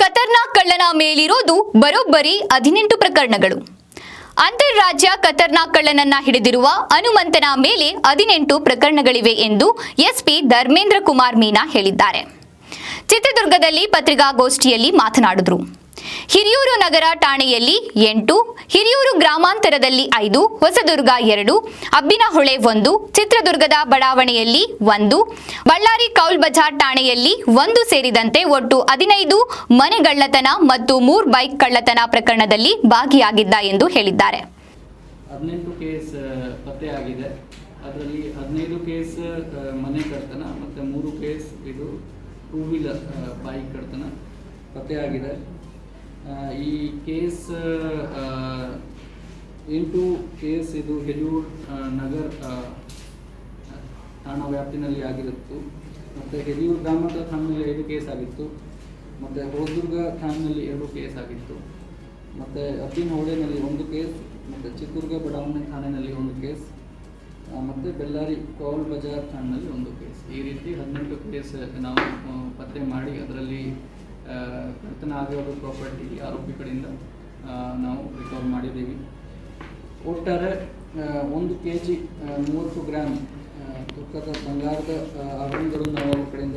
ಖತರ್ನಾಕ್ ಕಳ್ಳನ ಮೇಲಿರೋದು ಬರೋಬ್ಬರಿ 18 ಪ್ರಕರಣಗಳು. ಅಂತಾರಾಜ್ಯ ಖತರ್ನಾಕ್ ಕಳ್ಳನನ್ನ ಹಿಡಿದಿರುವ ಹನುಮಂತನ ಮೇಲೆ 18 ಪ್ರಕರಣಗಳಿವೆ ಎಂದು ಎಸ್ಪಿ ಧರ್ಮೇಂದ್ರ ಕುಮಾರ್ ಮೀನಾ ಹೇಳಿದ್ದಾರೆ. ಚಿತ್ರದುರ್ಗದಲ್ಲಿ ಪತ್ರಿಕಾಗೋಷ್ಠಿಯಲ್ಲಿ ಮಾತನಾಡಿದರು. ಹಿರಿಯೂರು ನಗರ ಠಾಣೆಯಲ್ಲಿ 8, ಹಿರಿಯೂರು ಗ್ರಾಮಾಂತರದಲ್ಲಿ 5, ಹೊಸದುರ್ಗ 2, ಅಬ್ಬಿನಹೊಳೆ 1, ಚಿತ್ರದುರ್ಗದ ಬಡಾವಣೆಯಲ್ಲಿ 1, ಬಳ್ಳಾರಿ ಕೌಲ್ ಬಜಾರ್ ಠಾಣೆಯಲ್ಲಿ 1 ಸೇರಿದಂತೆ ಒಟ್ಟು 15 ಮನೆಗಳ್ಳತನ ಮತ್ತು 3 ಬೈಕ್ ಕಳ್ಳತನ ಪ್ರಕರಣದಲ್ಲಿ ಭಾಗಿಯಾಗಿದ್ದ ಎಂದು ಹೇಳಿದ್ದಾರೆ. 18 ಕೇಸ್ ಪತ್ತೆಯಾಗಿದೆ. ಅದರಲ್ಲಿ 15 ಕೇಸ್ ಮನೆ ಕಳ್ಳತನ ಮತ್ತು 3 ಕೇಸ್ ಇದು 2 ವೀಲರ್ ಬೈಕ್ ಕಳ್ಳತನ ಪತ್ತೆಯಾಗಿದೆ. ಈ ಕೇಸ್ 8 ಕೇಸ್ ಇದು ಹಿರಿಯೂರು ನಗರ ಠಾಣಾ ವ್ಯಾಪ್ತಿನಲ್ಲಿ ಆಗಿರುತ್ತು. ಮತ್ತು ಹಿರಿಯೂರು ಗ್ರಾಮಾಂತರ ಠಾಣೆಯಲ್ಲಿ 5 ಕೇಸ್ ಆಗಿತ್ತು. ಮತ್ತು ಹೊಸದುರ್ಗ ಠಾಣೆಯಲ್ಲಿ 2 ಕೇಸ್ ಆಗಿತ್ತು. ಮತ್ತು ಅಬ್ಬಿನಹೊಳೆನಲ್ಲಿ 1 ಕೇಸ್, ಮತ್ತು ಚಿತ್ರದುರ್ಗ ಬಡಾವಣೆ ಠಾಣೆಯಲ್ಲಿ 1 ಕೇಸ್, ಮತ್ತು ಬೆಳ್ಳಾರಿ ಕೌಲ್ ಬಜಾರ್ ಠಾಣೆಯಲ್ಲಿ 1 ಕೇಸ್. ಈ ರೀತಿ 18 ಕೇಸ್ ನಾವು ಪತ್ತೆ ಮಾಡಿ ಅದರಲ್ಲಿ ಕಳ್ಳತನ ಆಗಿರೋ ಪ್ರಾಪರ್ಟಿ ಆರೋಪಿಗಳಿಂದ ನಾವು ರಿಕವರ್ ಮಾಡಿದ್ದೀವಿ. ಒಟ್ಟಾರೆ 1 kg 30 ಗ್ರಾಮ್ ತೂಕದ ಬಂಗಾರದ ಆಭರಣಗಳು ನಾವು ಅವ್ರ ಕಡೆಯಿಂದ